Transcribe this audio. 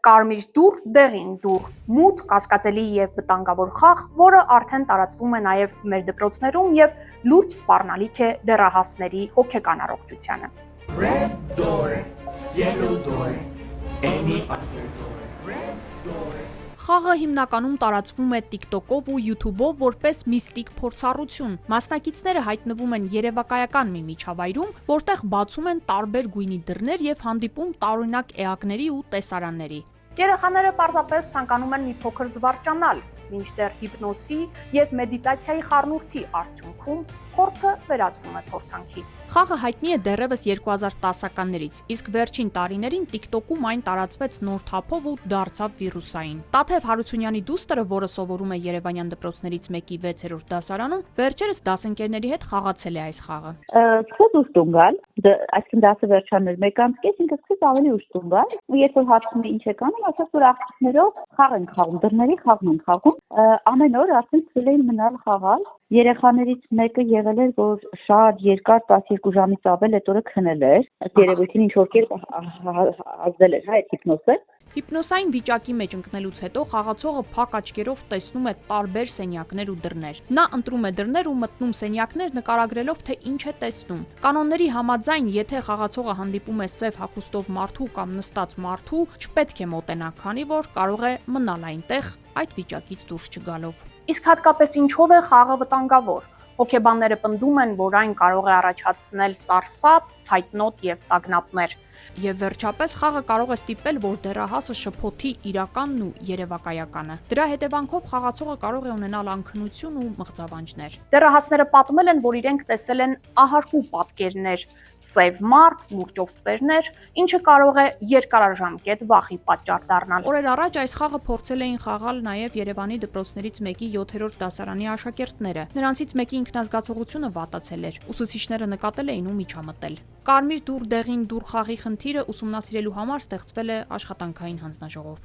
Կարմիր դուռ, դեղին դուռ, մութ, կասկածելի եւ վտանգավոր խաղ, որը արդեն տարածվում է նաեւ մեր դպրոցներում եւ լուրջ սպառնալիք է դեռահասների հոգեկան առողջությանը։ Red door, yellow door, any other door. Red door. Խաղը հիմնականում տարածվում է TikTok-ով ու YouTube-ով որպես միստիկ փորձառություն։ Մասնակիցները հայտնվում են երևակայական մի միջավայրում, որտեղ բացում են տարբեր գույնի դռներ եւ հանդիպում տարօրինակ էակների ու տեսարանների։ Երեխաները պարզապես ցանկանում են մի փոքր զվարճանալ, մինչդեռ հիպնոսի եւ մեդիտացիայի խառնուրդի արդյունքում փորձը վերածվում է փորձանքի։ Խաղը հայտնի է դեռևս 2010-ականներից, իսկ վերջին տարիներին TikTok-ում այն տարածվեց նոր թափով ու դարձավ վիրուսային։ Տաթև Հարությունյանի դուստրը, որը սովորում է Երևանյան դպրոցներից մեկի 6-րդ դասարանում, վերջերս դասընկերների հետ խաղացել է այս խաղը։ Սկսեց ուշ տուն գալ, այսինքն դասը վերջանում 1 ամս կես, ինքը սկսեց ավելի ուշ տուն գալ։ Ու երբ որ հարցնում է ինչ եք անում, ասաց որ աղջիկներով խաղ են խաղում, դռների խաղն են խաղում։ Ամեն օր արդեն սկսել էին մնալ խաղալ։ Երեխաներից մեկը եղել էր, որ շատ երկար 12 ժամից ավել այդ օրը քնել էր, ըստ երևույթին ինչ որ կերպ ազդել էր, այդ հիպնոսը։ Հիպնոսային վիճակի մեջ ընկնելուց հետո խաղացողը փակ աչքերով տեսնում է տարբեր սենյակներ ու դռներ։ Նա ընտրում է դռներ ու մտնում սենյակներ, նկարագրելով թե ինչ է տեսնում։ Կանոնների համաձայն, եթե խաղացողը հանդիպում է սև հագուստով մարդու կամ նստած մարդու, չպետք է մոտենա, քանի որ կարող է մնալ այնտեղ այդ վիճակից դուրս չգալով։ Իսկ հատկապես ինչով է խաղը վտանգավոր։ Հոգեբանները պնդում են, որ այն կարող է առաջացնել սարսափ, ցայտնոտ եւ տագնապներ։ Եվ վերջապես խաղը կարող է ստիպել, որ դեռահասը շփոթի իրականն ու երևակայականը։ Դրա հետևանքով խաղացողը կարող է ունենալ անքնություն ու մղձավանջներ։ Դեռահասները պատմել են, որ իրենք տեսել են ահարկու պատկերներ, սև մարդ, մուրճով ստվերներ, ինչը կարող է երկարաժամկետ վախի պատճառ դառնալ։ Օրեր առաջ այս խաղը փորձել էին խաղալ նաև Երևանի դպրոցներից մեկի 7-րդ դասարանի աշակերտները։ Նրանցից մեկի ինքնազգացողությունը վատացել էր։ Ուսուցիչները նկատել էին ու միջամտել։ Կարմիր դուռ, դեղին դուռ խաղի խնդիրը ուսումնասիրելու համար ստեղծվել է աշխատանքային հանձնաժողով։